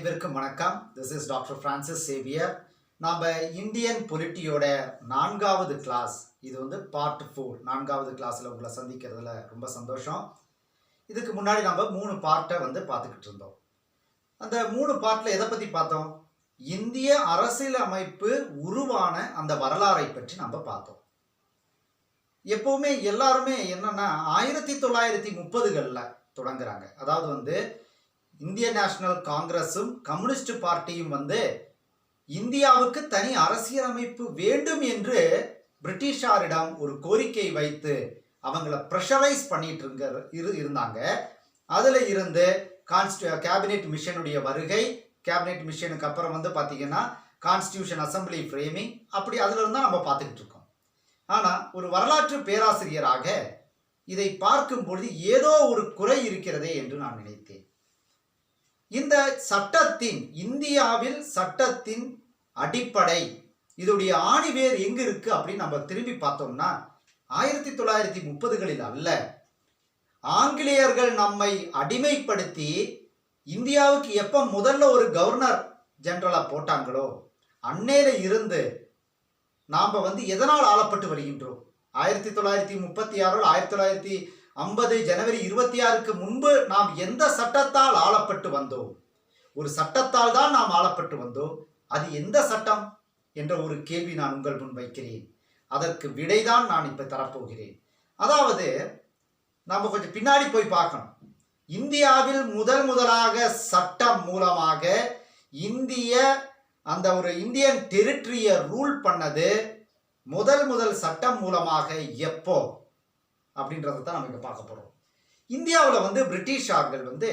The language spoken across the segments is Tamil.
அனைவருக்கும் வணக்கம். This is doctor Francis Xavier. நாம் இந்தியன் பொலிட்டியோட 4வது கிளாஸ், இது வந்து பார்ட் 4, 4வது கிளாஸில் உங்களை சந்திக்கிறதுல ரொம்ப சந்தோஷம். இதுக்கு முன்னாடி நம்ம 3 பார்ட்டை வந்து பார்த்துக்கிட்டு இருந்தோம். அந்த 3 பார்ட்டில் எதை பற்றி பார்த்தோம்? இந்திய அரசியலமைப்பு உருவான அந்த வரலாறை பற்றி நம்ம பார்த்தோம். எப்போவுமே எல்லாருமே என்னன்னா 1930களில் தொடங்குறாங்க. அதாவது வந்து இந்திய நேஷனல் காங்கிரஸும் கம்யூனிஸ்ட் பார்ட்டியும் வந்து இந்தியாவுக்கு தனி அரசியலமைப்பு வேண்டும் என்று பிரிட்டிஷாரிடம் ஒரு கோரிக்கை வைத்து அவங்கள ப்ரெஷரைஸ் பண்ணிட்டு இருந்தாங்க. அதில் இருந்து கேபினெட் மிஷனுடைய வருகை, கேபினெட் மிஷனுக்கு அப்புறம் வந்து பார்த்தீங்கன்னா கான்ஸ்டியூஷன் அசம்பிளி ஃப்ரேமிங், அப்படி அதில் இருந்தால் நம்ம பார்த்துக்கிட்டு இருக்கோம். ஆனால் ஒரு வரலாற்று பேராசிரியராக இதை பார்க்கும் பொழுது ஏதோ ஒரு குறை இருக்கிறதே என்று நான் நினைத்தேன். இந்த சட்டத்தின், இந்தியாவில் சட்டத்தின் அடிப்படை, இதோடைய ஆணிவேர் எங்க இருக்கு அப்படின்னு நம்ம திரும்பி பார்த்தோம்னா 1930களில் அல்ல. ஆங்கிலேயர்கள் நம்மை அடிமைப்படுத்தி இந்தியாவுக்கு எப்ப முதல்ல ஒரு கவர்னர் ஜெனரலா போட்டாங்களோ அன்னையில இருந்து நாம வந்து எதனால் ஆளப்பட்டு வருகின்றோம்? 1936 1950 ஜனவரி 26க்கு முன்பு நாம் எந்த சட்டத்தால் ஆளப்பட்டு வந்தோம்? ஒரு சட்டத்தால் தான் நாம் ஆளப்பட்டு வந்தோம். அது எந்த சட்டம் என்ற ஒரு கேள்வி நான் உங்கள் முன் வைக்கிறேன். அதற்கு விடைதான் நான் இப்ப தரப்போகிறேன். அதாவது நாம கொஞ்சம் பின்னாடி போய் பார்க்கணும். இந்தியாவில் முதலாக சட்டம் மூலமாக அந்த ஒரு இந்தியன் டெரிட்டரியை ரூல் பண்ணது முதல் சட்டம் மூலமாக எப்போ அப்படின்றத தான் நம்ம இங்க பார்க்க போறோம். இந்தியாவில் வந்து பிரிட்டிஷார்கள் வந்து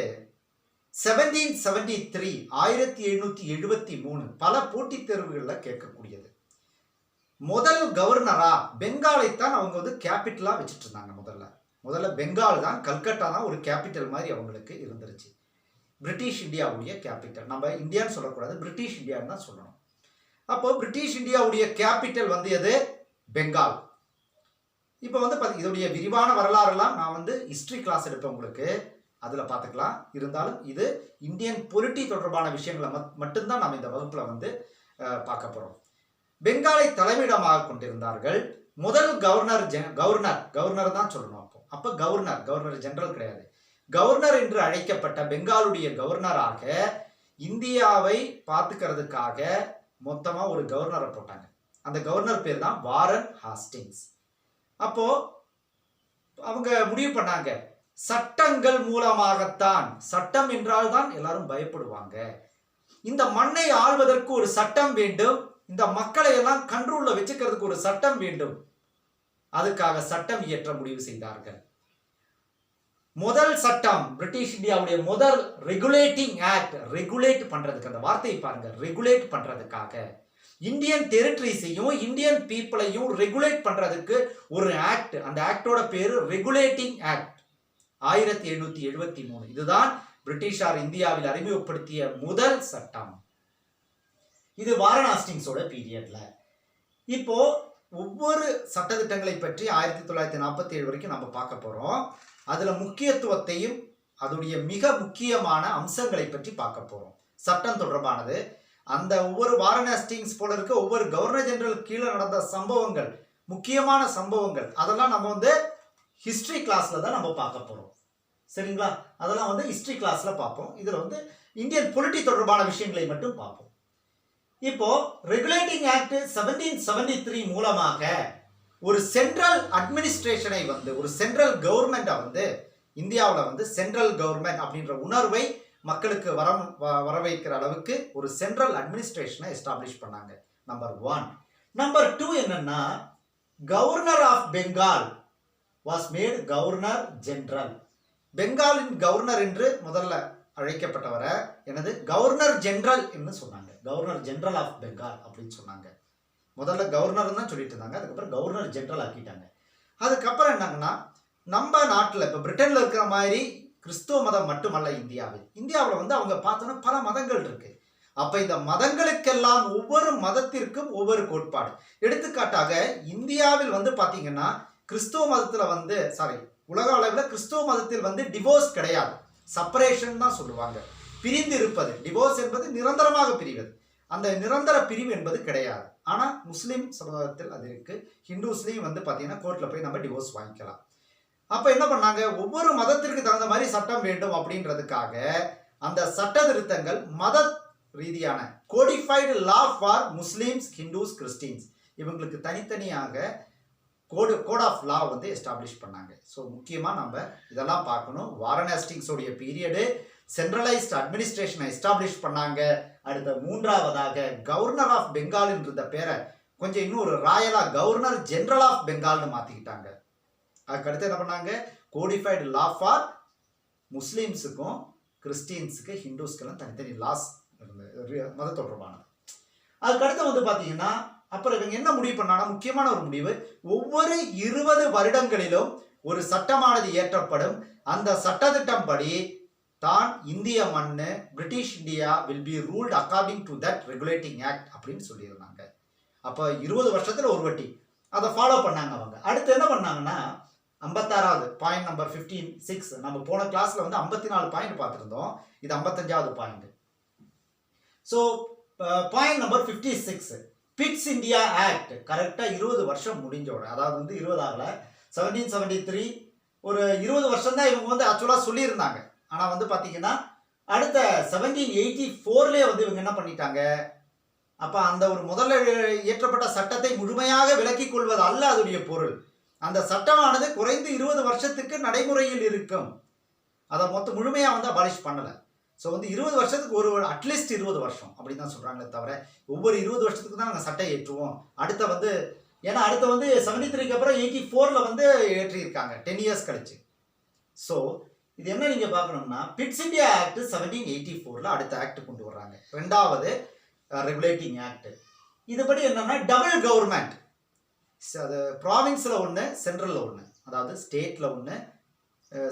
1773 1773 பல போட்டித் தேர்வுகளில் கேட்கக்கூடியது. முதல் கவர்னரா பெங்காலைத்தான் அவங்க வந்து கேபிட்டலா வச்சுட்டு இருந்தாங்க. முதல்ல பெங்கால் தான், கல்கட்டா தான் ஒரு கேபிட்டல் மாதிரி அவங்களுக்கு இருந்துருச்சு. பிரிட்டிஷ் இந்தியாவுடைய கேபிட்டல், நம்ம இந்தியான்னு சொல்லக்கூடாது, பிரிட்டிஷ் இந்தியான்னு தான் சொல்லணும். அப்போ பிரிட்டிஷ் இந்தியாவுடைய கேபிட்டல் வந்து எது? பெங்கால். இப்போ வந்து இதோடைய விரிவான வரலாறுலாம் நான் வந்து ஹிஸ்டரி கிளாஸ் எடுப்பேன் உங்களுக்கு, அதில் பார்த்துக்கலாம். இருந்தாலும் இது இந்தியன் பொலிட்டி தொடர்பான விஷயங்களை மட்டும்தான் நம்ம இந்த வகுப்பில் வந்து பார்க்க போகிறோம். பெங்காலை தலைமையிடமாக கொண்டிருந்தார்கள். முதல் கவர்னர் தான் சொல்லணும். அப்போ கவர்னர் ஜெனரல் கிடையாது. கவர்னர் என்று அழைக்கப்பட்ட பெங்காலுடைய கவர்னராக இந்தியாவை பார்த்துக்கிறதுக்காக மொத்தமாக ஒரு கவர்னரை போட்டாங்க. அந்த கவர்னர் பேர் தான் வாரன் ஹாஸ்டிங்ஸ். அப்போ அவங்க முடிவு பண்ணாங்க, சட்டங்கள் மூலமாகத்தான், சட்டம் என்றால் தான் எல்லாரும் பயப்படுவாங்க, இந்த மண்ணை ஆள்வதற்கு ஒரு சட்டம் வேண்டும், இந்த மக்களை எல்லாம் கண்ட்ரோல்ல வச்சுக்கிறதுக்கு ஒரு சட்டம் வேண்டும். அதுக்காக சட்டம் இயற்ற முடிவு செய்தார்கள். முதல் சட்டம், பிரிட்டிஷ் இந்தியாவுடைய முதல் ரெகுலேட்டிங் ஆக்ட், ரெகுலேட் பண்றதுக்கு, அந்த வார்த்தையை பாருங்க, ரெகுலேட் பண்றதுக்காக இந்தியன் டெரிட்டரிஸையும் இந்தியன் பீப்புளையும் ரெகுலேட் பண்றதுக்கு ஒரு ஆக்ட், அந்த ஆக்டோட பேரு ரெகுலேட்டிங் ஆக்ட் 1773. இதுதான் பிரிட்டிஷார் இந்தியாவில் அறிமுகப்படுத்திய முதல் சட்டம். இது வாரன் ஹாஸ்டிங்ஸோட பீரியட்ல. இப்போ ஒவ்வொரு சட்டத்திட்டங்களை பற்றி 1947 வரைக்கும் நம்ம பார்க்க போறோம். அதுல முக்கியத்துவத்தையும் அதோடைய மிக முக்கியமான அம்சங்களை பற்றி பார்க்க போறோம். சட்டம் தொடர்பானது அந்த ஒவ்வொரு வாரன் ஹாஸ்டிங்ஸ் போல இருக்க ஒவ்வொரு கவர்னர் ஜெனரல் கீழே நடந்த சம்பவங்கள், முக்கியமான சம்பவங்கள், அதெல்லாம் நம்ம வந்து ஹிஸ்டரி கிளாஸ்ல தான் நம்ம பார்க்க போறோம். சரிங்களா? அதெல்லாம் வந்து ஹிஸ்டரி கிளாஸ்ல பார்ப்போம். இதுல வந்து இந்தியன் பொலிட்டி தொடர்பான விஷயங்களை மட்டும் பார்ப்போம். இப்போ ரெகுலேட்டிங் ஆக்ட் 1773 மூலமாக ஒரு சென்ட்ரல் அட்மினிஸ்ட்ரேஷனை வந்து, ஒரு சென்ட்ரல் கவர்மெண்ட்டை வந்து இந்தியாவில் வந்து சென்ட்ரல் கவர்மெண்ட் அப்படின்ற உணர்வை மக்களுக்கு வரவைக்கிற அளவுக்கு ஒரு சென்ட்ரல் அட்மினிஸ்ட்ரேஷனை எஸ்டாப்ளிஷ் பண்ணாங்க. நம்பர் 1. நம்பர் 2 என்னன்னா, governor of Bengal was made governor general. பெங்காலின் கவர்னர் என்று முதல்ல அழைக்கப்பட்டவரை எனது கவர்னர் ஜெனரல் என்று சொன்னாங்க. கவர்னர் ஜெனரல் ஆஃப் பெங்கால் அப்படின்னு சொன்னாங்க. முதல்ல கவர்னர் தான் சொல்லிட்டு இருந்தாங்க, அதுக்கப்புறம் கவர்னர் ஜெனரல் ஆக்கிட்டாங்க. அதுக்கப்புறம் என்னங்கன்னா, நம்ம நாட்டில் இப்போ பிரிட்டன்ல இருக்கிற மாதிரி கிறிஸ்துவ மதம் மட்டுமல்ல, இந்தியாவில் வந்து அவங்க பார்த்தோன்னா பல மதங்கள் இருக்கு. அப்ப இந்த மதங்களுக்கெல்லாம் ஒவ்வொரு மதத்திற்கும் ஒவ்வொரு கோட்பாடு. எடுத்துக்காட்டாக இந்தியாவில் வந்து பாத்தீங்கன்னா கிறிஸ்துவ மதத்துல வந்து உலக அளவில் கிறிஸ்துவ மதத்தில் வந்து டிவோர்ஸ் கிடையாது, செப்பரேஷன் தான் சொல்லுவாங்க. பிரிந்து இருப்பது, டிவோர்ஸ் என்பது நிரந்தரமாக பிரிவது, அந்த நிரந்தர பிரிவு என்பது கிடையாது. ஆனால் முஸ்லீம் சமுதாயத்தில் அது இருக்கு. ஹிந்துஸ்லையும் வந்து பார்த்தீங்கன்னா கோர்ட்டில் போய் நம்ம டிவோர்ஸ் வாங்கிக்கலாம். அப்போ என்ன பண்ணாங்க, ஒவ்வொரு மதத்திற்கு தகுந்த மாதிரி சட்டம் வேண்டும் அப்படின்றதுக்காக அந்த சட்ட திருத்தங்கள் மத ரீதியான codified law for Muslims, Hindus, Christians இவங்களுக்கு தனித்தனியாக கோட் ஆஃப் லா வந்து எஸ்டாப்ளிஷ் பண்ணாங்க. ஸோ முக்கியமாக நம்ம இதெல்லாம் பார்க்கணும். வாரன் ஹேஸ்டிங்ஸோடைய பீரியடு சென்ட்ரலைஸ்ட் அட்மினிஸ்ட்ரேஷனை எஸ்டாப்ளிஷ் பண்ணாங்க. அடுத்த மூன்றாவதாக கவர்னர் ஆஃப் பெங்கால்ன்ற பேரை கொஞ்சம் இன்னும் ஒரு ராயலா கவர்னர் ஜெனரல் ஆஃப் பெங்கால்னு மாற்றிக்கிட்டாங்க. அதுக்கடுத்து என்ன பண்ணாங்க, கோடிஃபைடு லா ஃபார் முஸ்லீம்ஸுக்கும் கிறிஸ்டின்ஸுக்கு ஹிந்துஸ்க்கெல்லாம் தனித்தனி லாஸ் மத தொடர்பானது. அதுக்கடுத்து வந்து பார்த்தீங்கன்னா அப்புறம் இவங்க என்ன முடிவு பண்ணாங்கன்னா, முக்கியமான ஒரு முடிவு, ஒவ்வொரு 20 வருடங்களிலும் ஒரு சட்டமானது இயற்றப்படும். அந்த சட்டத்திட்டம் படி தான் இந்திய மண்ணு British India will be ruled according to that regulating act அப்படின்னு சொல்லியிருந்தாங்க. அப்போ 20 வருஷத்துல ஒரு வாட்டி அதை ஃபாலோ பண்ணாங்க அவங்க. அடுத்து என்ன பண்ணாங்கன்னா 56வது பாயிண்ட் நம்பர் 56, நம்ம போன கிளாஸ்ல வந்து 54 பாயிண்ட் பார்த்துருந்தோம், இது 55வது point. So point number 56 Pitt's India act கரெக்டாக 20 வருஷம் முடிஞ்சோட, அதாவது வந்து 20 ஆகல, 1773 ஒரு 20 வருஷம் தான் இவங்க வந்து ஆக்சுவலாக சொல்லியிருந்தாங்க. ஆனால் வந்து பார்த்தீங்கன்னா அடுத்த 1784லேயே வந்து இவங்க என்ன பண்ணிட்டாங்க, அப்போ அந்த ஒரு முதல்ல இயற்றப்பட்ட சட்டத்தை முழுமையாக விலக்கிக் கொள்வது அல்ல அதோடைய பொருள். அந்த சட்டமானது குறைந்து 20 வருஷத்துக்கு நடைமுறையில் இருக்கும். அதை மொத்தம் முழுமையாக வந்து அபாலிஷ் பண்ணலை. ஸோ வந்து 20 வருஷத்துக்கு ஒரு அட்லீஸ்ட் 20 வருஷம் அப்படின்னு தான் சொல்கிறாங்களே தவிர ஒவ்வொரு 20 வருஷத்துக்கு தான் நாங்கள் சட்டை ஏற்றுவோம். அடுத்த வந்து ஏன்னா அடுத்த வந்து 73க்கு அப்புறம் 84ல் வந்து ஏற்றியிருக்காங்க 10 இயர்ஸ் கழிச்சு. ஸோ இது என்ன நீங்கள் பார்க்கணும்னா பிட்ஸ் இந்தியா ஆக்ட் 1784ல் அடுத்த ஆக்ட் கொண்டு வர்றாங்க, ரெண்டாவது ரெகுலேட்டிங் ஆக்ட். இதுபடி என்னன்னா டபுள் கவர்மெண்ட், அது ப்ராவின்ஸில் ஒன்று சென்ட்ரலில் ஒன்று, அதாவது ஸ்டேட்டில் ஒன்று,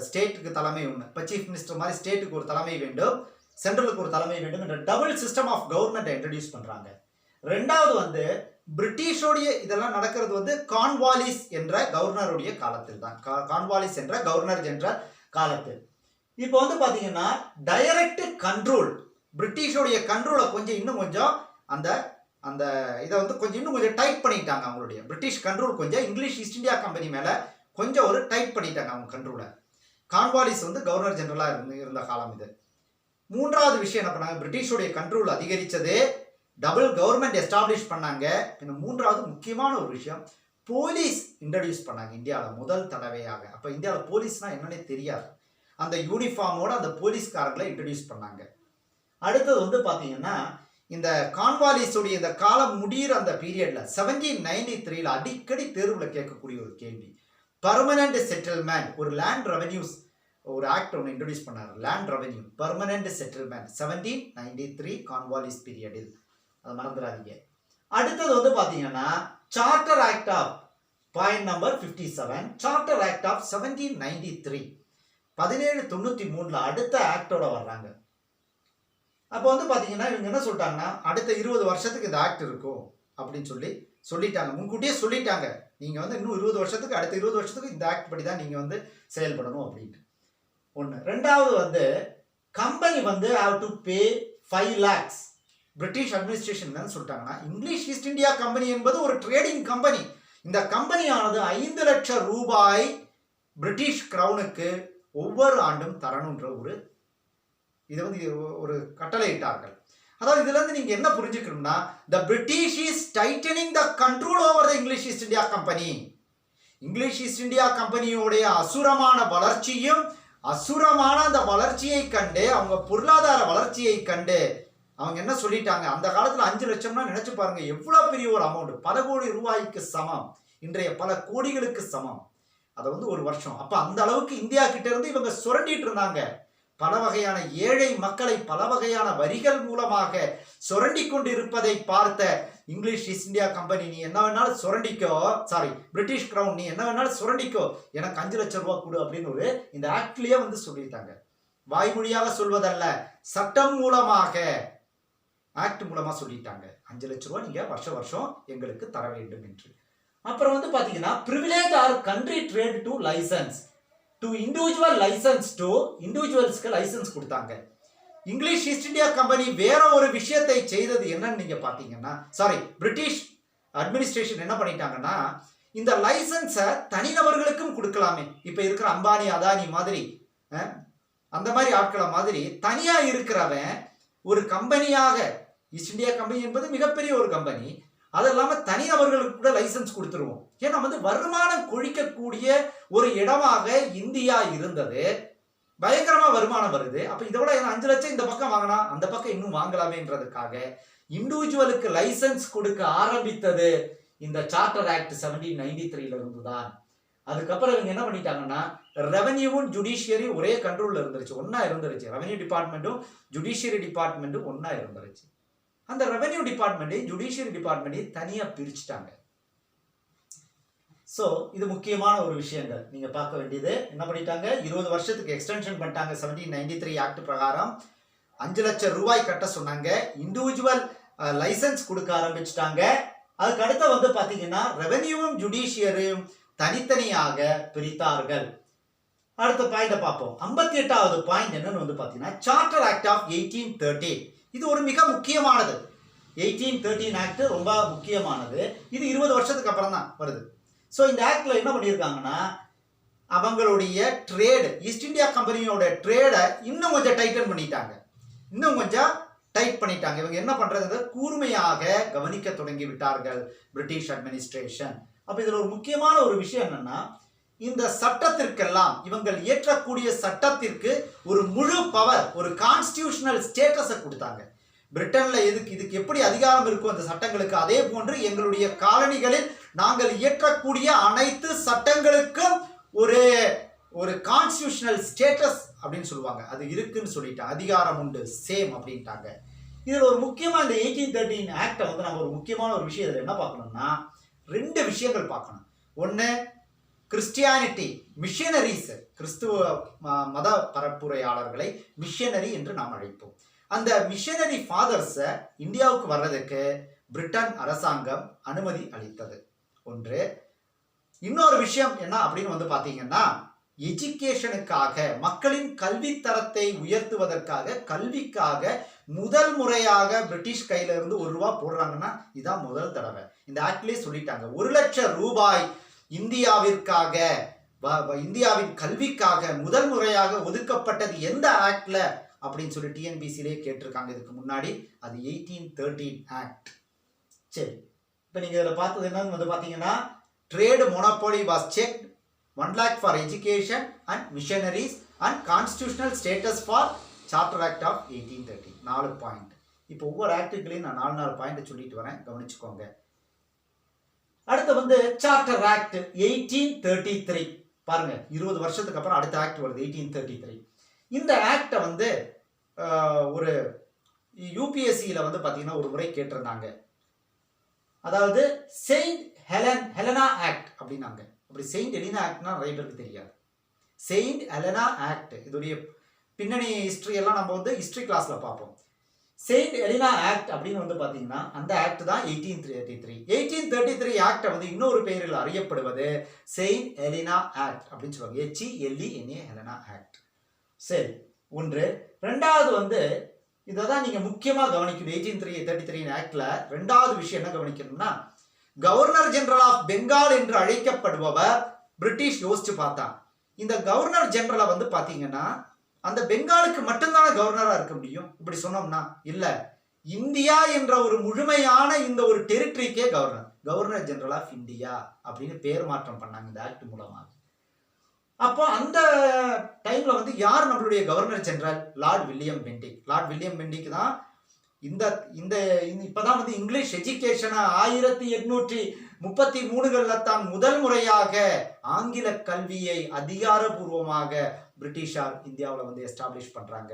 ஸ்டேட்டுக்கு தலைமை ஒன்று, இப்போ சீஃப் மினிஸ்டர் மாதிரி ஸ்டேட்டுக்கு ஒரு தலைமை வேண்டும், சென்ட்ரலுக்கு ஒரு தலைமை வேண்டும் என்ற டபுள் சிஸ்டம் ஆஃப் கவர்மெண்ட்டை இன்ட்ரடியூஸ் பண்ணுறாங்க. ரெண்டாவது வந்து பிரிட்டிஷோடைய இதெல்லாம் நடக்கிறது வந்து கான்வாலிஸ் என்ற கவர்னருடைய காலத்தில் தான், கான்வாலிஸ் என்ற கவர்னர் ஜெனரல் காலத்தில். இப்போ வந்து பார்த்தீங்கன்னா டைரக்ட் கண்ட்ரோல், பிரிட்டிஷோடைய கண்ட்ரோலை கொஞ்சம் இன்னும் கொஞ்சம் அந்த அந்த இதை வந்து கொஞ்சம் இன்னும் கொஞ்சம் டைட் பண்ணிட்டாங்க. அவங்களுடைய பிரிட்டிஷ் கண்ட்ரோல் கொஞ்சம் இங்கிலீஷ் ஈஸ்ட் இந்தியா கம்பெனி மேலே கொஞ்சம் ஒரு டைட் பண்ணிட்டாங்க அவங்க கண்ட்ரோலை. கான்வாலிஸ் வந்து கவர்னர் ஜெனரலாக இருந்த காலம் இது. மூன்றாவது விஷயம் என்ன பண்ணாங்க, பிரிட்டிஷோடைய கண்ட்ரோல் அதிகரித்தது, டபுள் கவர்மெண்ட் எஸ்டாப்ளிஷ் பண்ணாங்க. இன்னும் மூன்றாவது முக்கியமான ஒரு விஷயம், போலீஸ் இன்ட்ரடியூஸ் பண்ணாங்க இந்தியாவில் முதல் தடவையாக. அப்போ இந்தியாவில் போலீஸ்னால் என்னன்னே தெரியாது, அந்த யூனிஃபார்மோட அந்த போலீஸ்காரங்களை இன்ட்ரடியூஸ் பண்ணாங்க. அடுத்தது வந்து பார்த்தீங்கன்னா இந்த கான்வாலிஸுடைய இந்த காலம் முடிகிற அந்த பீரியடில் 1793ல் அடிக்கடி தேர்வில் கேட்கக்கூடிய ஒரு கேள்வி, பர்மனன்ட் செட்டில்மெண்ட், ஒரு லேண்ட் ரெவென்யூஸ் ஒரு ஆக்ட் ஒன்று இன்ட்ரடியூஸ் பண்ணார், land revenue permanent settlement 1793 Cornwallis பீரியடில், அதை மறந்துடாதீங்க. அடுத்தது வந்து பார்த்தீங்கன்னா charter act of point number 57, charter act of 1793 1793ல் அடுத்த ஆக்டோட வர்றாங்க. அப்போ வந்து பார்த்தீங்கன்னா இவங்க என்ன சொல்லிட்டாங்கன்னா அடுத்த 20 வருஷத்துக்கு இந்த ஆக்ட் இருக்கும் அப்படின்னு சொல்லிட்டாங்க, முன்கூட்டியே சொல்லிட்டாங்க. நீங்கள் வந்து இன்னும் 20 வருஷத்துக்கு அடுத்த 20 வருஷத்துக்கு இந்த ஆக்ட் படி தான் நீங்கள் வந்து செயல்படணும் அப்படின்ட்டு ஒன்று. ரெண்டாவது வந்து கம்பெனி வந்து have to pay 5 lakhs. British administration என்ன சொல்லிட்டாங்கன்னா இங்கிலீஷ் ஈஸ்ட் இந்தியா கம்பெனி என்பது ஒரு ட்ரேடிங் கம்பெனி, இந்த கம்பெனியானது 5 லட்சம் ரூபாய் பிரிட்டிஷ் கிரவுனுக்கு ஒவ்வொரு ஆண்டும் தரணுன்ற ஒரு இதை வந்து ஒரு கட்டளை இட்டார்கள். அதாவது இதுல இருந்து நீங்க என்ன புரிஞ்சுக்கணும்னா the British is tightening the control over the English East India Company. English East India கம்பெனியோடைய அசுரமான வளர்ச்சியும் அசுரமான அந்த வளர்ச்சியை கண்டு அவங்க பொருளாதார வளர்ச்சியை கண்டு அவங்க என்ன சொல்லிட்டாங்க, அந்த காலத்துல 5 லட்சம்னா நினைச்சு பாருங்க எவ்வளவு பெரிய ஒரு அமௌண்ட், பல கோடி ரூபாய்க்கு சமம், இன்றைய பல கோடிகளுக்கு சமம். அதை வந்து ஒரு வருஷம், அப்ப அந்த அளவுக்கு இந்தியா கிட்ட இருந்து இவங்க சுரண்டிட்டு இருந்தாங்க. பல வகையான ஏழை மக்களை பல வகையான வரிகள் மூலமாக சுரண்டி கொண்டு இருப்பதை பார்த்த இங்கிலீஷ் ஈஸ்ட் இந்தியா கம்பெனி, நீ என்ன வேணாலும் சுரண்டிக்கோ, பிரிட்டிஷ் கிரவுன் நீ என்ன வேணாலும் சுரண்டிக்கோ, எனக்கு 5 லட்சம் ரூபாய் கொடு அப்படின்னு ஒரு இந்த ஆக்ட்லயே வந்து சொல்லிட்டாங்க. வாய்மொழியாக சொல்வதல்ல, சட்டம் மூலமாக ஆக்ட் மூலமா சொல்லிட்டாங்க 5 லட்சம் ரூபாய் நீங்க வருஷம் எங்களுக்கு தர வேண்டும் என்று. அப்புறம் வந்து பாத்தீங்கன்னா privilege or country trade to licence to individual licence to இண்டிவிஜுவல்ஸ்க்கு லைசன்ஸ் கொடுத்தாங்க. இங்கிலீஷ் ஈஸ்ட் இந்தியா கம்பெனி வேற ஒரு விஷயத்தை செய்தது என்னன்னு நீங்க பாத்தீங்கன்னா, பிரிட்டிஷ் அட்மினிஸ்ட்ரேஷன் என்ன பண்ணிட்டாங்கன்னா, இந்த லைசன்ஸை தனிநபர்களுக்கும் கொடுக்கலாமே. இப்ப இருக்கிற அம்பானி அதானி மாதிரி அந்த மாதிரி ஆட்களை மாதிரி தனியா இருக்கிறவன் ஒரு கம்பெனியாக, ஈஸ்ட் இந்தியா கம்பெனி என்பது மிகப்பெரிய ஒரு கம்பெனி, அது இல்லாம தனிநபர்களுக்கு கூட லைசன்ஸ் கொடுத்துருவோம். ஏன்னா வருமானம் கொழிக்கக்கூடிய ஒரு இடமாக இந்தியா இருந்தது. பயங்கரமா வருமானம் வருது. அப்ப இதை விட 5 லட்சம் இந்த பக்கம் வாங்கினா அந்த பக்கம் இன்னும் வாங்கலாமேன்றதுக்காக இண்டிவிஜுவலுக்கு லைசன்ஸ் கொடுக்க ஆரம்பித்தது இந்த சார்ட்டர் ஆக்ட் 1793 இருந்துதான். அதுக்கப்புறம் இவங்க என்ன பண்ணிட்டாங்கன்னா, ரெவன்யூவும் ஜுடிஷியரி ஒரே கண்ட்ரோல்ல இருந்துருச்சு, ஒன்னா இருந்துருச்சு. ரெவன்யூ டிபார்ட்மெண்ட்டும் ஜுடிஷியரி டிபார்ட்மெண்ட்டும் ஒன்னா இருந்துருச்சு. அந்த ரெவன்யூ டிபார்ட்மெண்ட்டையும் ஜுடிஷியரி டிபார்ட்மெண்ட்டையும் தனியா பிரிச்சுட்டாங்க. சோ இது முக்கியமான ஒரு விஷயங்கள் நீங்க பார்க்க வேண்டியது. என்ன பண்ணிட்டாங்க, 20 வருஷத்துக்கு எக்ஸ்டென்ஷன் பண்ணிட்டாங்க. 1793 ஆக்ட் பிரகாரம் 5 லட்சம் ரூபாய் கட்ட சொன்னாங்க. இண்டிவிஜுவல் லைசன்ஸ் கொடுக்க ஆரம்பிச்சுட்டாங்க. அதுக்கு அடுத்து பாத்தீங்கன்னா ரெவன்யூவும் ஜுடிஷியரியும் தனித்தனியாக பிரித்தார்கள். அடுத்த பாயிண்ட பார்ப்போம். 58வது பாயிண்ட் என்னன்னு பாத்தீங்கன்னா, சார்ட்டர் ஆக்ட் ஆஃப் 1813. இது ஒரு மிக முக்கியமானது. 1813 ஆக்ட் ரொம்ப முக்கியமானது. இது 20 வருஷத்துக்கு அப்புறம் தான் வருது. ஸோ இந்த ஆக்ட்ல என்ன பண்ணியிருக்காங்கன்னா, அவங்களுடைய ட்ரேடு, ஈஸ்ட் இந்தியா கம்பெனியோட ட்ரேடை இன்னும் கொஞ்சம் டைட்டன் பண்ணிட்டாங்க. இவங்க என்ன பண்றது, கூர்மையாக கவனிக்க தொடங்கி விட்டார்கள் பிரிட்டிஷ் அட்மினிஸ்ட்ரேஷன். அப்ப இதுல ஒரு முக்கியமான ஒரு விஷயம் என்னன்னா, இந்த சட்டத்திற்கெல்லாம், இவங்கள் இயற்றக்கூடிய சட்டத்திற்கு ஒரு முழு பவர், ஒரு கான்ஸ்டிடியூஷனல் ஸ்டேட்டஸை கொடுத்தாங்க. பிரிட்டன்ல இதுக்கு எப்படி அதிகாரம் இருக்கும் அந்த சட்டங்களுக்கு, அதே போன்று எங்களுடைய காலனிகளில் நாங்கள் இயற்றக்கூடிய அனைத்து சட்டங்களுக்கும் ஒரு கான்ஸ்டிடியூஷனல் ஸ்டேட்டஸ் அப்படின்னு சொல்லுவாங்க, அது இருக்குன்னு சொல்லிட்டாங்க. அதிகாரம் உண்டு, சேம் அப்படின்ட்டாங்க. இதுல ஒரு முக்கியமா இந்த 1813 ஆக்டை நம்ம ஒரு முக்கியமான ஒரு விஷயம் இதுல என்ன பார்க்கணும்னா, 2 விஷயங்கள் பார்க்கணும். ஒன்னு, கிறிஸ்டியானிட்டி மிஷனரிஸ், கிறிஸ்துவ மத பரப்புரையாளர்களை மிஷனரி என்று நாம் அழைப்போம். அந்த மிஷனரி ஃபாதர்ஸை இந்தியாவுக்கு வர்றதுக்கு பிரிட்டன் அரசாங்கம் அனுமதி அளித்தது ஒன்று. இன்னொரு விஷயம் என்ன அப்படின்னு பாத்தீங்கன்னா, எஜுகேஷனுக்காக, மக்களின் கல்வி தரத்தை உயர்த்துவதற்காக, கல்விக்காக முதல் முறையாக பிரிட்டிஷ் கையில இருந்து ₹1 போடுறாங்கன்னா இதான் முதல் தடவை. இந்த ஆக்ட்லயே சொல்லிட்டாங்க, 1 லட்சம் ரூபாய் இந்தியாவிற்காக, இந்தியாவின் கல்விக்காக முதல் முறையாக ஒதுக்கப்பட்டது எந்த ஆக்ட்ல அப்படின்னு சொல்லி டிஎன்பிசிலே கேட்டிருக்காங்க இதுக்கு முன்னாடி. அது 1813 ஆக்ட். சரி, இப்போ நீங்க இதில் பார்த்தது என்னன்னு பாத்தீங்கன்னா, trade monopoly was checked, 1 lakh for education and missionaries and constitutional status for charter act of 1813. 4 point. இப்போ ஒவ்வொரு ஆக்டுகளையும் நான் 4 பாயிண்ட் சொல்லிட்டு வரேன், கவனிச்சுக்கோங்க. அடுத்து சார்ட்டர் ஆக்ட் 1833. பாருங்க, 20 வருஷத்துக்கு அப்புறம் அடுத்த ஆக்ட் வருது 1833. இந்த ஆக்டை ஒரு யூபிஎஸ்சியில பாத்தீங்கன்னா ஒரு முறை கேட்டிருந்தாங்க. அதாவது செயின்ட் ஹெலனா ஆக்ட் அப்படின்னாங்க. அப்படி செயின்ட் எலினா ஆக்ட்னா நிறைய பேருக்கு தெரியாது. செயின்ட் ஹெலனா ஆக்ட், இதோடைய பின்னணி ஹிஸ்டரி எல்லாம் நம்ம ஹிஸ்டரி கிளாஸ்ல பார்ப்போம். செயின்ட் எலினா ஆக்ட் அப்படின்னு பாத்தீங்கன்னா அந்த ஆக்ட் தான் 1833. 1833 ஆக்ட் இன்னொரு பெயரில் அறியப்படுவது செயின்ட் எலினா ஆக்ட் அப்படின்னு சொல்லுவாங்க. HELENA Helena act. சரி, ஒன்று. ரெண்டாவது இதான் நீங்க முக்கியமா கவனிக்கணும். 1833 ஆக்ட்ல ரெண்டாவது விஷயம் என்ன கவனிக்கணும்னா, கவர்னர் ஜெனரல் ஆஃப் பெங்கால் என்று அழைக்கப்படுபவர் பிரிட்டிஷ் யோசிச்சு பார்த்தா. இந்த கவர்னர் ஜெனரலை பாத்தீங்கன்னா அந்த பெங்காலுக்கு மட்டும்தான கவர்னரா இருக்க முடியும். இப்படி சொன்னோம்னா இல்ல, இந்தியா என்ற ஒரு முழுமையான இந்த ஒரு டெரிட்டரிக்கே கவர்னர் ஜெனரல் ஆஃப் இந்தியா அப்படின்னு பேர் மாற்றம் பண்ணாங்க இந்த ஆக்ட் மூலமாக. அப்போ அந்த டைம்ல யார் நம்மளுடைய governor general? Lord William Bentinck. Lord William Bentinck தான் இப்பதான் இங்கிலீஷ் எஜுகேஷனை 1833 தான் முதல் முறையாக ஆங்கில கல்வியை அதிகாரபூர்வமாக பிரிட்டிஷார் இந்தியாவில் எஸ்டாப்ளிஷ் பண்றாங்க.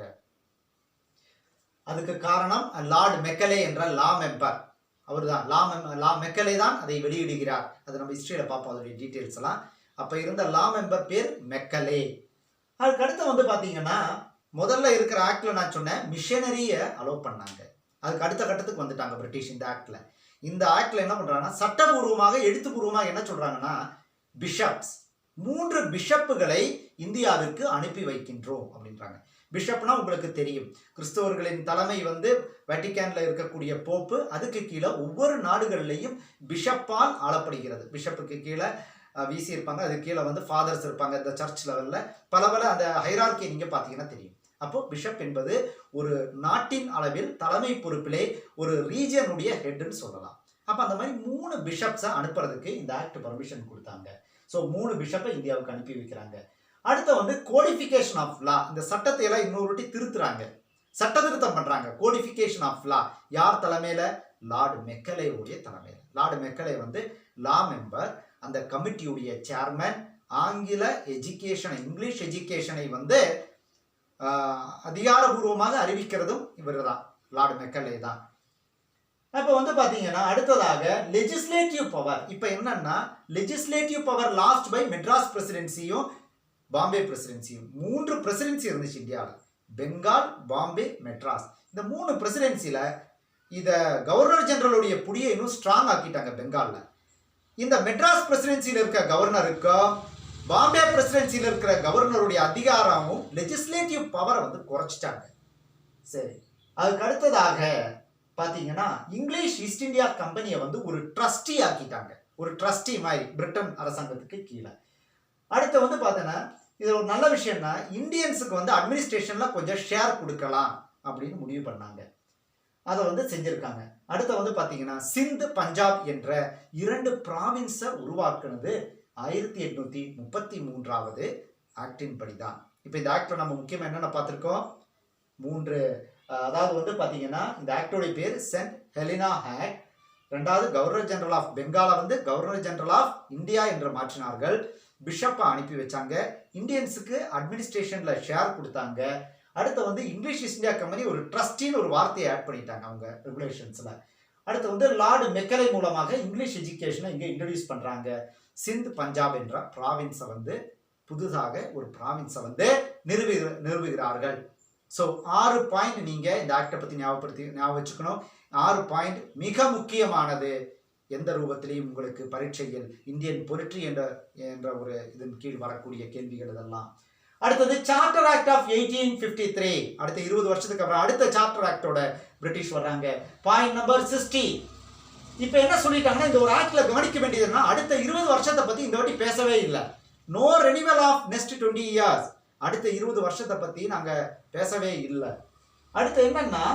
அதுக்கு காரணம் லார்ட் மெக்கலே என்ற லா மெம்பர். அவர் தான் லா மெக்கலே தான் அதை வெளியிடுகிறார். அதை நம்ம ஹிஸ்டரியில பார்ப்போம் அதோடைய டீட்டெயில்ஸ் எல்லாம். அப்ப இருந்த லா மெம்பர் பேர் மெக்கலே. அதுக்கு அடுத்து பாத்தீங்கன்னா முதல்ல இருக்கிற ஆக்ட்ல நான் சொன்னேன் மிஷனரிய அலோவ் பண்ணாங்க. அதுக்கு அடுத்த கட்டத்துக்கு வந்துட்டாங்க பிரிட்டிஷ் இந்த ஆக்ட்ல. இந்த ஆக்ட்ல என்ன பண்றாங்கன்னா, சட்டபூர்வமாக எழுத்துப்பூர்வமாக என்ன சொல்றாங்கன்னா, பிஷப்ஸ் 3 பிஷப்புகளை இந்தியாவிற்கு அனுப்பி வைக்கின்றோம் அப்படின்றாங்க. பிஷப்னா உங்களுக்கு தெரியும், கிறிஸ்தவர்களின் தலைமை வந்து வெட்டிக்கான்ல இருக்கக்கூடிய போப்பு, அதுக்கு கீழே ஒவ்வொரு நாடுகள்லையும் பிஷப்பால் ஆளப்படுகிறது. பிஷப்புக்கு கீழே விசி இருப்பாங்க, அதுக்கு கீழே வந்து ஃபாதர்ஸ் இருப்பாங்க. இந்த சர்ச் லெவல்ல பல அந்த ஹைரார்கியை நீங்க பாத்தீங்கன்னா தெரியும். அப்போ பிஷப் என்பது ஒரு நாட்டின் அளவில் தலைமை பொறுப்பிலே ஒரு ரீஜனுடைய ஹெட்னு சொல்லலாம். அப்ப அந்த மாதிரி 3 பிஷப்ஸை அனுப்புறதுக்கு இந்த ஆக்ட் பர்மிஷன் கொடுத்தாங்க. ஸோ 3 பிஷப்பை இந்தியாவுக்கு அனுப்பி வைக்கிறாங்க. அடுத்த வந்து கோடிஃபிகேஷன் ஆஃப் லா, இந்த சட்டத்தை எல்லாம் இன்னொரு வாட்டி திருத்துறாங்க, சட்ட திருத்தம் பண்றாங்க. கோடிஃபிகேஷன் ஆஃப் லா யார் தலைமையில? லார்டு மெக்கலே உடைய தலைமையில. லார்டு மெக்கலே வந்து லா மெம்பர், அந்த கமிட்டியுடைய சேர்மன். ஆங்கில எஜுகேஷன், இங்கிலீஷ் எஜுகேஷனை வந்து அதிகாரபூர்வமாக அறிவிக்கிறதும் இவர் தான், லார்டு மெக்கலே தான். அப்ப வந்து பாத்தீங்கன்னா அடுத்ததாக லெஜிஸ்லேட்டிவ் பவர். இப்ப என்னன்னா legislative power lost by Madras பிரசிடென்சியும் பாம்பே பிரசிடென்சியும். 3 பிரசிடென்சி இருந்துச்சு இந்தியாவில், பெங்கால், பாம்பே, மெட்ராஸ். இந்த 3 பிரசிடென்சில இத கவர்னர் ஜெனரலுடைய புடியை இன்னும் ஸ்ட்ராங் ஆக்கிட்டாங்க பெங்கால்ல. இந்த மெட்ராஸ் பிரசிடென்சியில் இருக்க கவர்னருக்கும் பாம்பே பிரசிடென்சியில் இருக்கிற கவர்னருடைய அதிகாரமும் லெஜிஸ்லேட்டிவ் பவரை வந்து குறைச்சிட்டாங்க. சரி, அதுக்கு அடுத்ததாக பாத்தீங்கன்னா இங்கிலீஷ் ஈஸ்ட் இந்தியா கம்பெனியை வந்து ஒரு ட்ரஸ்டி ஆக்கிட்டாங்க, ஒரு ட்ரஸ்டி மாதிரி பிரிட்டன் அரசாங்கத்துக்கு கீழே. அடுத்து வந்து பார்த்தீங்கன்னா இது ஒரு நல்ல விஷயம்னா இந்தியன்ஸுக்கு வந்து அட்மினிஸ்ட்ரேஷன்ல கொஞ்சம் ஷேர் கொடுக்கலாம் அப்படின்னு முடிவு பண்ணாங்க, அதை வந்து செஞ்சிருக்காங்க. அடுத்து வந்து பாத்தீங்கன்னா சிந்த், பஞ்சாப் என்ற 2 ப்ராவின்ஸை உருவாக்குனது 1833 ஆக்டின் படிதான். இப்போ இந்த ஆக்ட்ல நம்ம முக்கியமாக என்னென்ன பார்த்துருக்கோம்? 3, அதாவது வந்து பார்த்தீங்கன்னா இந்த ஆக்டோடைய பேர் சென்ட் ஹெலினா ஆக்ட். 2வது கவர்னர் ஜெனரல் ஆஃப் பெங்காலை வந்து கவர்னர் ஜெனரல் ஆஃப் இந்தியா என்று மாற்றினார்கள். பிஷப்பை அனுப்பி வச்சாங்க. இந்தியன்ஸுக்கு அட்மினிஸ்ட்ரேஷன்ல ஷேர் கொடுத்தாங்க. அடுத்து வந்து இங்கிலீஷ் ஈஸ்ட் இந்தியா கம்பெனி ஒரு ட்ரஸ்டின்னு ஒரு வார்த்தையை ஆட் பண்ணிட்டாங்க அவங்க ரெகுலேஷன்ஸ்ல. அடுத்து வந்து லார்டு மெக்கலே மூலமாக இங்கிலீஷ் எஜுகேஷனை இங்கே இன்ட்ரடியூஸ் பண்றாங்க. சிந்த், பஞ்சாப் என்ற ப்ராவின்ஸை வந்து புதுதாக ஒரு ப்ராவின்ஸை வந்து நிறுவுகிறார்கள். ஸோ 6 பாயிண்ட் நீங்க இந்த ஆக்டை பத்தி ஞாபகம் வச்சுக்கணும். 6 பாயிண்ட் மிக முக்கியமானது. எந்த ரூபத்திலையும் உங்களுக்கு பரீட்சையில் இந்தியன் பொலிட்ரி என்ற ஒரு இதன் கீழ் வரக்கூடிய கேள்விகள் இதெல்லாம். அடுத்தது சார்ட்டர் ஆக்ட் ஆஃப் 1853. அடுத்த 20 வருஷத்துக்கு அப்புறம் அடுத்த சார்ட்டர் ஆக்டோட பிரிட்டிஷ் வர்றாங்க. Point number 60. இப்ப என்ன சொல்லிட்டாங்கன்னா இந்த ஒரு ஆக்ட்ல கவனிக்க வேண்டியதுன்னா அடுத்த 20 வருஷத்தை பத்தி இந்த வாட்டி பேசவே இல்லை. No renewal of next 20 years. அடுத்த 20 வருஷத்தை பத்தி நாங்க பேசவே இல்லை. அடுத்து என்னன்னா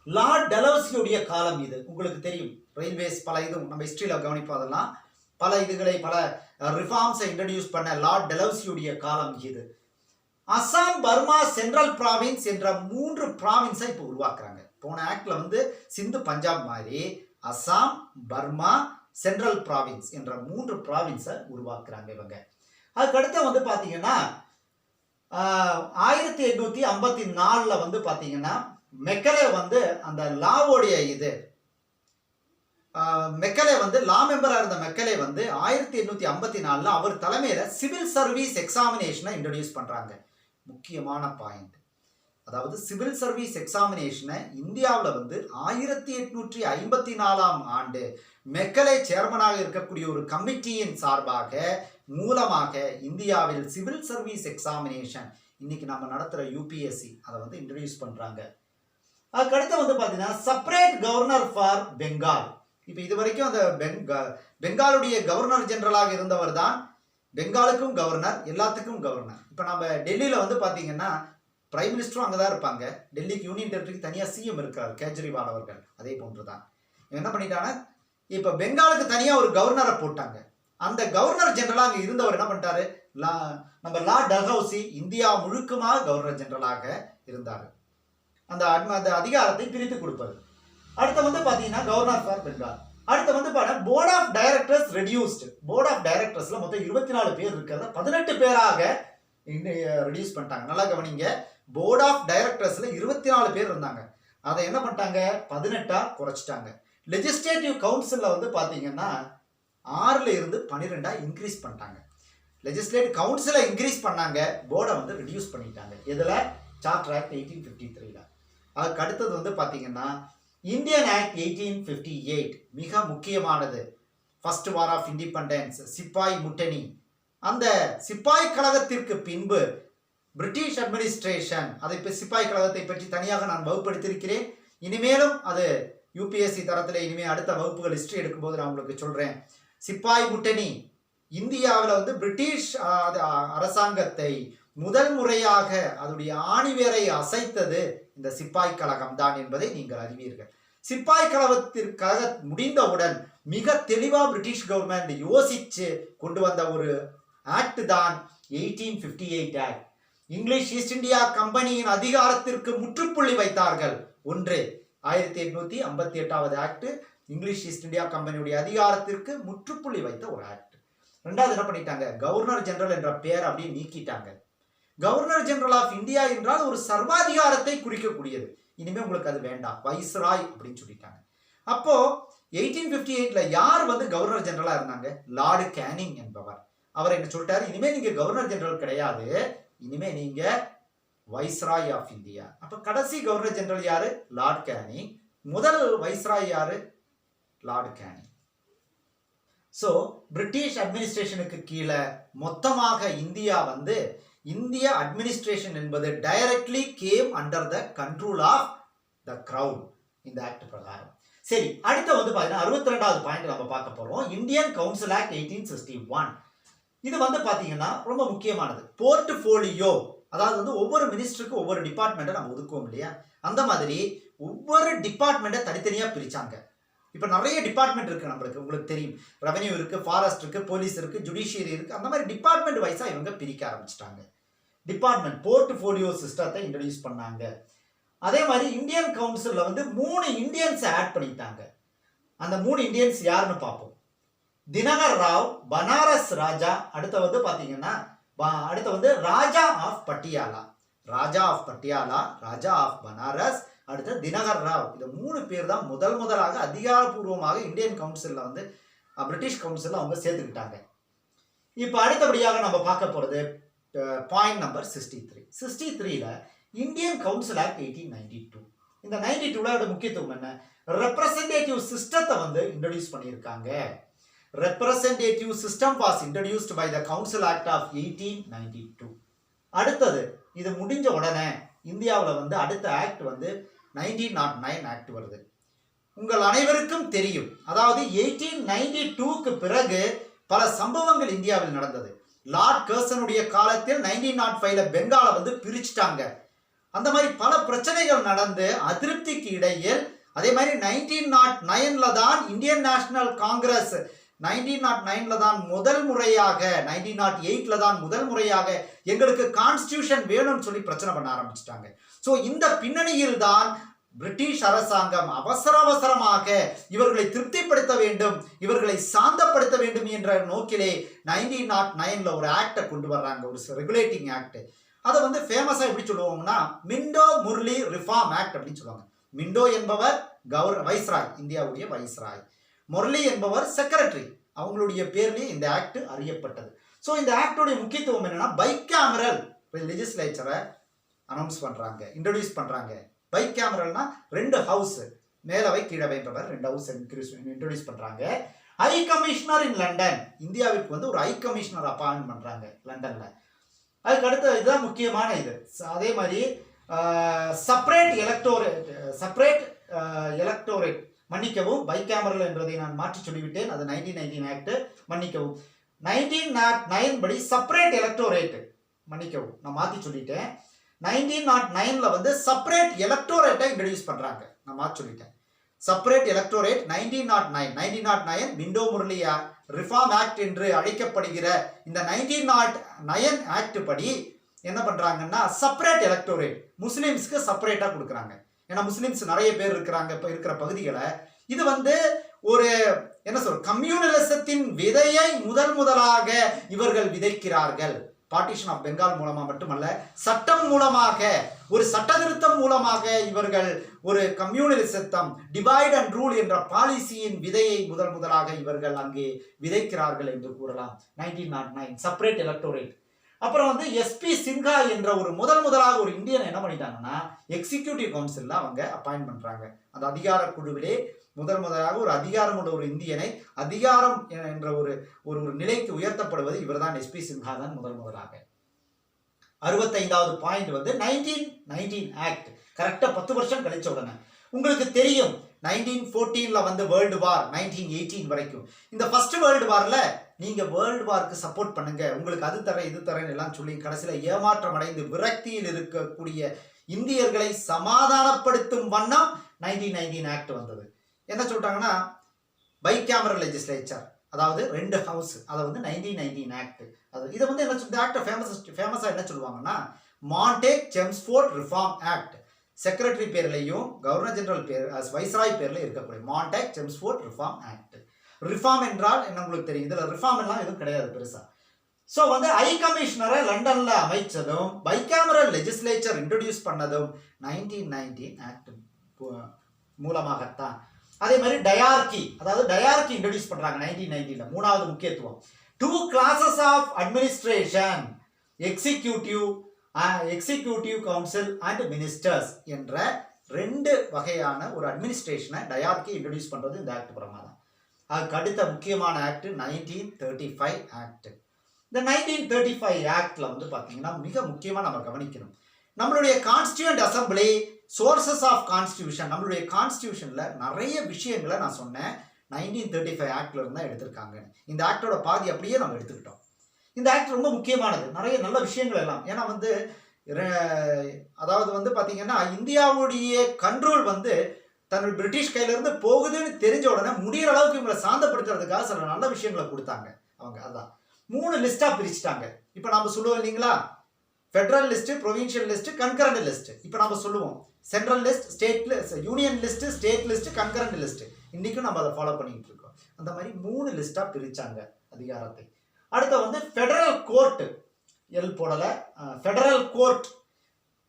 லார்ட் டெலௌசியுடைய காலம் இது உங்களுக்கு தெரியும். ரயில்வேஸ் பல இதுவும் நம்ம ஹிஸ்டரியில கவனிப்போம். அதெல்லாம் பல ரிஃபார்ம்ஸை இன்ட்ரடியூஸ் பண்ண லார்ட் டெலௌசியுடைய காலம் இது. அசாம், பர்மா, சென்ட்ரல் ப்ராவின்ஸ் என்ற 3 ப்ராவின்ஸை இப்போ உருவாக்குறாங்க. போன ஆக்ட்ல வந்து சிந்து, பஞ்சாப் மாதிரி அசாம், பர்மா, சென்ட்ரல் ப்ராவின்ஸ் என்ற 3 ப்ராவின்ஸை உருவாக்குறாங்க இவங்க. அதுக்கடுத்து வந்து பாத்தீங்கன்னா 1854 வந்து பாத்தீங்கன்னா மெக்கலே வந்து அந்த லாவோடைய மெக்கலே வந்து லா மெம்பரா இருந்த மெக்கலே வந்து 1854 அவர் தலைமையில சிவில் சர்வீஸ் எக்ஸாமினேஷனை இன்ட்ரடியூஸ் பண்றாங்க. முக்கியமான பாயிண்ட், அதாவது சிவில் சர்வீஸ் எக்ஸாமினேஷனை இந்தியாவில் வந்து 1854 மெக்கலே சேர்மனாக இருக்கக்கூடிய ஒரு கமிட்டியின் மூலமாக இந்தியாவில் சிவில் சர்வீஸ் எக்ஸாமினேஷன் இன்னைக்கு நம்ம நடத்துற யூபிஎஸ்சி அதை வந்து இன்ட்ரடியூஸ் பண்றாங்க. அதுக்கடுத்து வந்து பாத்தீங்கன்னா செப்பரேட் கவர்னர் ஃபார் பெங்கால். இப்ப இது வரைக்கும் அந்த பெங்காலுடைய கவர்னர் ஜெனரலாக இருந்தவர் தான் பெங்காலுக்கும் கவர்னர், எல்லாத்துக்கும் கவர்னர். இப்ப நம்ம டெல்லியில வந்து பாத்தீங்கன்னா பிரைம் மினிஸ்டரும் அங்கதான் இருப்பாங்க. டெல்லிக்கு யூனியன் டெரிட்டரிக்கு தனியா சிஎம் இருக்காரு, கேஜ்ரிவால் அவர்கள். அதே போன்றுதான் என்ன பண்ணிட்டாங்க, இப்ப பெங்காலுக்கு தனியா ஒரு கவர்னரை போட்டாங்க. அந்த கவர்னர் ஜெனரலா அங்க இருந்தவர் என்ன பண்ணிட்டாரு, நம்ம லார்ட் டல்ஹவுசி இந்தியா முழுக்கமாக கவர்னர் ஜெனரலாக இருந்தாரு. அந்த அதிகாரத்தை பிரித்து கொடுப்பது. அடுத்து வந்து பாத்தீங்கன்னா கவர்னர் ஃபார் பெங்கால். அடுத்து வந்து பாத்தீங்கன்னா board of directors reduced. Board of டைரக்டர்ஸ்ல மொத்தம் 24 பேர் இருக்கிறத 18 பேராக ரெடியூஸ் பண்ணிட்டாங்க. நல்லா கவனிங்க, போர்ட் ஆஃப் டைரக்டர்ஸ்ல 24 பேர் இருந்தாங்க, அதை என்ன பண்ணிட்டாங்க 18ஆ குறைச்சிட்டாங்க. லெஜிஸ்லேட்டிவ் கவுன்சில்ல வந்து பாத்தீங்கன்னா 6ல இருந்து 12ஆ இன்க்ரீஸ் பண்ணிட்டாங்க. லெஜிஸ்லேட்டிவ் கவுன்சிலை இன்க்ரீஸ் பண்ணாங்க, போர்டை வந்து ரெடியூஸ் பண்ணிட்டாங்க. இதுல சார்ட்டர் ஆக்ட் 1853ல. அதுக்கு அடுத்தது வந்து பாத்தீங்கன்னா இந்தியன் ஆக்ட் 1858 மிக முக்கியமானது. ஃபர்ஸ்ட் வார் ஆஃப் இண்டிபெண்டன்ஸ், சிப்பாய் முட்டணி. அந்த சிப்பாய் கழகத்திற்கு பின்பு பிரிட்டிஷ் அட்மினிஸ்ட்ரேஷன், அதை சிப்பாய் கழகத்தை பற்றி தனியாக நான் வகுப்படுத்தியிருக்கிறேன். இனிமேலும் அது யூபிஎஸ்சி தரத்தில் இனிமேல் அடுத்த வகுப்புகள் ஹிஸ்டரி எடுக்கும்போது நான் உங்களுக்கு சொல்றேன். சிப்பாய் முட்டணி இந்தியாவில் பிரிட்டிஷ் அரசாங்கத்தை முதல் முறையாக அதனுடைய ஆணிவேரை அசைத்தது இந்த சிப்பாய் கழகம் தான் என்பதை நீங்கள் அறிவீர்கள். சிப்பாய் கழகத்திற்காக முடிந்தவுடன் மிக தெளிவா பிரிட்டிஷ் கவர்மெண்ட் யோசிச்சு கொண்டு வந்த ஒரு ஆக்ட் தான் 1858 ஆக்ட். இங்கிலீஷ் ஈஸ்ட் இந்தியா கம்பெனியின் அதிகாரத்திற்கு முற்றுப்புள்ளி வைத்தார்கள். ஒன்று 1858 ஆக்ட் இங்கிலீஷ் ஈஸ்ட் இந்தியா கம்பெனியுடைய அதிகாரத்திற்கு முற்றுப்புள்ளி வைத்த ஒரு ஆக்ட். ரெண்டாவது என்ன பண்ணிட்டாங்க, கவர்னர் ஜெனரல் என்ற பெயர் அப்படியே நீக்கிட்டாங்க. கவர்னர் ஜெனரல் ஆஃப் இந்தியா என்றால் ஒரு சர்வாதிகாரத்தை குறிக்கக்கூடியது. இனிமே உங்களுக்கு அது வேண்டாம், வைஸ்ராய் அப்படின்னு சொல்லிட்டாங்க. அப்போ 1858ல யார் கவர்னர் ஜெனரலா இருந்தாங்க, லார்டு கேனிங் என்பவர். அவர் என்ன சொல்லிட்டாரு, இனிமே நீங்க கவர்னர் ஜெனரல் கிடையாது, இனிமே நீங்க வைஸ்ராய் ஆஃப் இந்தியா. அப்ப கடைசி கவர்னர் ஜெனரல் யாரு, லார்ட் கேனிங். முதல் வைஸ்ராய் யாரு, லார்ட் கேனிங். சோ பிரிட்டிஷ் அட்மினிஸ்ட்ரேஷனுக்கு கீழே மொத்தமாக இந்தியா இந்திய அட்மினிஸ்ட்ரேஷன் என்பது directly came under the control of the crown இந்த ஆக்ட் பிரகாரம். சரி, அடுத்து பாத்தீங்கன்னா 62வது பாயிண்ட் நம்ம பார்க்க போறோம். Indian council act 1861. இது பாத்தீங்கன்னா ரொம்ப முக்கியமானது. போர்ட்ஃபோலியோ, அதாவது ஒவ்வொரு மினிஸ்டருக்கு ஒவ்வொரு டிபார்ட்மெண்ட்டை நம்ம ஒதுக்குவோம் இல்லையா, அந்த மாதிரி ஒவ்வொரு டிபார்ட்மெண்ட்டை தனித்தனியா பிரிச்சாங்க. இப்போ நிறைய டிபார்ட்மெண்ட் இருக்கு நம்மளுக்கு, உங்களுக்கு தெரியும். ரெவன்யூ இருக்கு, ஃபாரஸ்ட் இருக்கு, போலீஸ் இருக்கு, ஜுடிஷியரி இருக்கு. அந்த மாதிரி டிபார்ட்மெண்ட் வைஸா இவங்க பிரிக்க ஆரம்பிச்சிட்டாங்க. டிபார்ட்மெண்ட் போர்ட்ஃபோலியோ சிஸ்டத்தை இன்ட்ரோடியூஸ் பண்ணாங்க. அதே மாதிரி இந்தியன் கவுன்சில்ல 3 இந்தியன்ஸ் ஆட் பண்ணிட்டாங்க. அந்த 3 இந்தியன்ஸ் யாருன்னு பார்ப்போம். தினகர் ராவ், பனாரஸ் ராஜா, அடுத்து பாத்தீங்கன்னா அடுத்து Raja of Patiala, Raja of Patiala, Raja of Banaras, அடுத்து தினகர் ராவ். இந்த 3 பேர் தான் முதலாக அதிகாரப்பூர்வமாக இந்தியன் கவுன்சில்ல பிரிட்டிஷ் கவுன்சில்ல அவங்க சேர்த்துக்கிட்டாங்க. இப்போ அடுத்தபடியாக நம்ம பார்க்க போறது பாயிண்ட் நம்பர் 63. 63ல இந்தியன் கவுன்சில் ஆக்ட் 1892. இந்த 92ல முக்கியத்துவம் என்ன, ரெப்ரசன்டேட்டிவ் சிஸ்டத்தை இன்ட்ரோடியூஸ் பண்ணியிருக்காங்க. Representative system was introduced by the Council Act of 1892. அடுத்தது இது முடிஞ்ச உடனே இந்தியாவில் அடுத்த ஆக்ட் 1909 ஆக்ட் வருது. உங்கள் அனைவருக்கும் தெரியும், அதாவது 1892க்கு பிறகு பல சம்பவங்கள் இந்தியாவில் நடந்தது. லார்ட் கர்சனுடைய காலத்தில் 1905ல பெங்காலை பிரிச்சுட்டாங்க. அந்த மாதிரி பல பிரச்சனைகள் நடந்து அதிருப்திக்கு இடையில், அதே மாதிரி 1909ல தான் இந்தியன் நேஷனல் காங்கிரஸ் 1909ல தான் முதல் முறையாக, 1908ல தான் முதல் முறையாக எங்களுக்கு கான்ஸ்டிடியூஷன் வேணும்னு சொல்லி பிரச்சனை பண்ண ஆரம்பிச்சிட்டாங்க. ஸோ இந்த பின்னணியில் தான் பிரிட்டிஷ் அரசாங்கம் அவசரமாக இவர்களை திருப்திப்படுத்த வேண்டும், இவர்களை சாந்தப்படுத்த வேண்டும் என்ற நோக்கிலே 1909ல ஒரு ஆக்டை கொண்டு வர்றாங்க, ஒரு ரெகுலேட்டிங் ஆக்ட். அதை ஃபேமஸா எப்படி சொல்லுவாங்கன்னா மிண்டோ முர்லி ரிஃபார்ம் ஆக்ட் அப்படின்னு சொல்லுவாங்க. மிண்டோ என்பவர் வைஸ்ராய், இந்தியாவுடைய வைஸ்ராய். முரளி என்பவர் செக்ரட்டரி. அவங்களுடைய பேர்லயே இந்த ஆக்ட் அறியப்பட்டது. ஸோ இந்த ஆக்டோடைய முக்கியத்துவம் என்னன்னா பைகேமரல் லெஜிஸ்லேச்சரை அனௌன்ஸ் பண்றாங்க, இன்ட்ரோடியூஸ் பண்றாங்க. பைகேமரல்னா 2 ஹவுஸ், மேலவை கீழவை என்பவர் 2 ஹவுஸ் இன்ட்ரோடியூஸ் பண்றாங்க. ஹை கமிஷனர் இன் லண்டன், இந்தியாவிற்கு ஒரு ஹை கமிஷனர் அப்பாயின்ட் பண்றாங்க லண்டன்ல. அதுக்கு அடுத்து இதுதான் முக்கியமான இது. அதே மாதிரி செப்பரேட் எலக்டோரேட் மன்னிக்கவும், பைகேமரல் என்பதை நான் மாற்றி சொல்லிவிட்டேன், அது 1919 ஆக்ட். மன்னிக்கவும், 1909 படி செப்பரேட் எலக்டோரேட், மன்னிக்கவும் நான் மாற்றி சொல்லிட்டேன். 1909ல செப்பரேட் எலக்டோரேட்டை இன்ட்ரோடியூஸ் பண்றாங்க, நான் மாற்றி சொல்லிட்டேன். Separate electorate 1909 Minto Murali reform act என்று அழைக்கப்படுகிற இந்த 1909 ஆக்ட் படி என்ன பண்றாங்கன்னா செப்பரேட் எலக்டோரேட் முஸ்லிம்ஸ்க்கு செப்பரேட்டா கொடுக்குறாங்க. ஏன்னா முஸ்லிம்ஸ் நிறைய பேர் இருக்கிறாங்க இப்ப இருக்கிற பகுதிகளை. இது ஒரு என்ன சொல்ற கம்யூனலிசத்தின் விதையை முதலாக இவர்கள் விதைக்கிறார்கள். பார்ட்டிஷன் ஆஃப் பெங்கால் மூலமா மட்டுமல்ல, சட்டம் மூலமாக, ஒரு சட்ட திருத்தம் மூலமாக இவர்கள் ஒரு கம்யூனலிசத்தம், டிவைட் அண்ட் ரூல் என்ற பாலிசியின் விதையை முதலாக இவர்கள் அங்கே விதைக்கிறார்கள் என்று கூறலாம். 1909 செப்பரேட் எலக்டோரேட். அப்புறம் எஸ்பி சின்ஹா என்ற ஒரு முதலாக ஒரு இந்தியன் என்ன பண்ணிட்டாங்கன்னா எக்ஸிக்யூட்டிவ் கவுன்சில்ல அவங்க அப்பாயின்ட் பண்றாங்க. அந்த அதிகார குழுவிலே முதலாக ஒரு அதிகாரம் உள்ள ஒரு இந்தியனை அதிகாரம் என்ற ஒரு நிலைக்கு உயர்த்தப்படுவது இவர் தான், எஸ்பி சின்ஹா தான் முதலாக. 65வது பாயிண்ட் வந்து 1919 ஆக்ட். கரெக்டா 10 வருஷம் கழிச்ச உடனே உங்களுக்கு தெரியும் 1914ல வந்து வேர்ல்டு வார் 1918 வரைக்கும். இந்த ஃபர்ஸ்ட் வேர்ல்டு வார்ல நீங்க வேர்ல்டு வார்க்கு சப்போர்ட் பண்ணுங்க, உங்களுக்கு அது தரேன் இது தரேன் எல்லாம் சொல்லி கடைசியில ஏமாற்றம் அடைந்து விரக்தியில் இருக்கக்கூடிய இந்தியர்களை சமாதானப்படுத்தும் வண்ணம் 1919 ஆக்ட் வந்தது. என்ன சொல்றாங்கன்னா பைகேமரல் லெஜிஸ்லேச்சர், அதாவது 2 ஹவுஸ், அதை வந்து 1919 ஆக்ட். அது இதை வந்து என்ன இந்த ஆக்டை ஃபேமஸா என்ன சொல்லுவாங்கன்னா Montagu Chelmsford reform act. Secretary பேர்லையும் கவர்னர் ஜெனரல் பேர் வைஸ்ராய் பேர்ல இருக்கக்கூடிய Montagu Chelmsford reform act. Reform என்றால் என்ன உங்களுக்கு தெரியும், இதுல ரிஃபார்ம் எல்லாம் எதுவும் கிடையாது பெருசா. ஸோ வந்து ஹை கமிஷனரை லண்டன்ல அமைச்சதும் பைகேமரல் லெஜிஸ்லேச்சர் இன்ட்ரோடியூஸ் பண்ணதும் 1919 ஆக்ட் மூலமாகத்தான். அதே மாதிரி டயார்கி, அதாவது டயார்கி இன்ட்ரோடியூஸ் பண்றாங்க 1919ல. மூணாவது முக்கியத்துவம் 2 classes of administration, executive council and ministers என்ற 2 வகையான ஒரு அட்மினிஸ்ட்ரேஷனை டயார்கி இன்ட்ரோடியூஸ் பண்றது இந்த ஆக்ட் பிரமா தான். அதுக்கு அடுத்த முக்கியமான ஆக்ட் 1935 ஆக்ட். இந்த 1935 ஆக்ட்ல வந்து பாத்தீங்கன்னா மிக முக்கியமா நம்ம கவனிக்கணும், நம்மளுடைய constituent assembly sources of constitution, நம்மளுடைய கான்ஸ்டியூஷன்ல நிறைய விஷயங்களை நான் சொன்னேன் 1935 ஆக்ட்ல இருந்து தான் எடுத்திருக்காங்க. இந்த ஆக்டோட பாதி அப்படியே நம்ம எடுத்துக்கிட்டோம். இந்த ஆக்ட் ரொம்ப முக்கியமானது, நிறைய நல்ல விஷயங்கள் எல்லாம். ஏன்னா வந்து அதாவது வந்து பாத்தீங்கன்னா இந்தியாவுடைய கண்ட்ரோல் வந்து தன்னுடைய பிரிட்டிஷ் கையில இருந்து போகுதுன்னு தெரிஞ்ச உடனே முடிகிற அளவுக்கு இவங்களை சாந்தப்படுத்துறதுக்காக சில நல்ல விஷயங்களை கொடுத்தாங்க அவங்க. அதான் 3 லிஸ்டா பிரிச்சுட்டாங்க. இப்ப நாம சொல்லுவோம் இல்லைங்களா, federal list, provincial list, concurrent list. இப்ப நம்ம சொல்லுவோம் central list, state list, union list, state list, concurrent list. இன்னைக்கும் நம்ம அதை ஃபாலோ பண்ணிட்டு இருக்கோம். அந்த மாதிரி 3 லிஸ்டா பிரிச்சாங்க அதிகாரத்தை. அடுத்து வந்து ஃபெடரல் கோர்ட், எல் போடல, ஃபெடரல் கோர்ட்.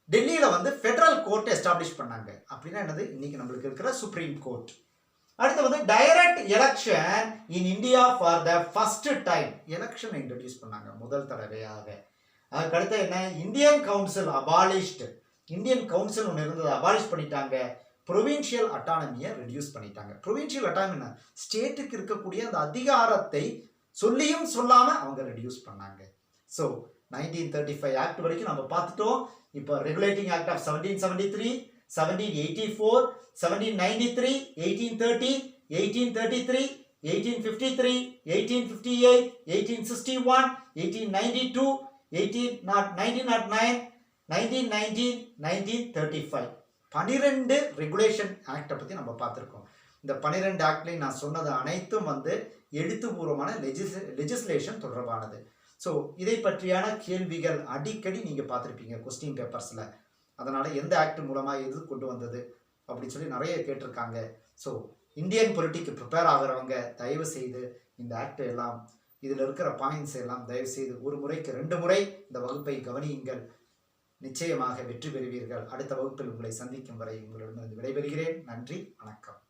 டெல்லியில வந்து ஃபெடரல் கோர்ட் எஸ்டாப்ளிஷ் பண்ணாங்க. அப்படின்னா என்னது, இன்னைக்கு நம்மளுக்கு இருக்கிற சுப்ரீம் கோர்ட். அடுத்து வந்து direct election in India for the first time, election introduce பண்ணாங்க முதல் தடவையாக. அதுக்கு அடுத்து என்ன, Indian council abolished, Indian council ஒன்று இருந்தது அபாலிஷ் பண்ணிட்டாங்க. ப்ரொவின்ஷியல் அட்டானமியை ரெடியூஸ் பண்ணிட்டாங்க. ப்ரொவின்ஷியல் அட்டானமி என்ன, ஸ்டேட்டுக்கு இருக்கக்கூடிய அந்த அதிகாரத்தை சொல்லியும் சொல்லாம அவங்க ரெடியூஸ் பண்ணாங்க. ஸோ 1935 ஆக்ட் வரைக்கும் நம்ம பார்த்துட்டோம். இப்போ ரெகுலேட்டிங் ஆக்ட் ஆஃப் 1773, 1784, 1793, 1830, 1833, 1853, 1858, 1861, 1892, 1909, 1919, 1935. 12 ரெகுலேஷன் ஆக்டை பற்றி நம்ம பார்த்துருக்கோம். இந்த 12 ஆக்ட்லையும் நான் சொன்னது அனைத்தும் வந்து எழுத்துப்பூர்வமான லெஜிஸ்லேஷன் தொடர்பானது. ஸோ இதை பற்றியான கேள்விகள் அடிக்கடி நீங்கள் பார்த்துருப்பீங்க கொஸ்டின் பேப்பர்ஸில். அதனால் எந்த ஆக்ட் மூலமாக எது கொண்டு வந்தது அப்படின்னு சொல்லி நிறைய கேட்டிருக்காங்க. ஸோ இந்தியன் பொலிட்டிக்கு ப்ரிப்பேர் ஆகிறவங்க தயவு செய்து இந்த ஆக்ட் எல்லாம், இதில் இருக்கிற பாயிண்ட்ஸ் எல்லாம் தயவு செய்து 1 முறைக்கு 2 முறை இந்த வகுப்பை கவனியுங்கள். நிச்சயமாக வெற்றி பெறுவீர்கள். அடுத்த வகுப்பில் உங்களை சந்திக்கும் வரை உங்களிடமிருந்து விடைபெறுகிறேன். நன்றி, வணக்கம்.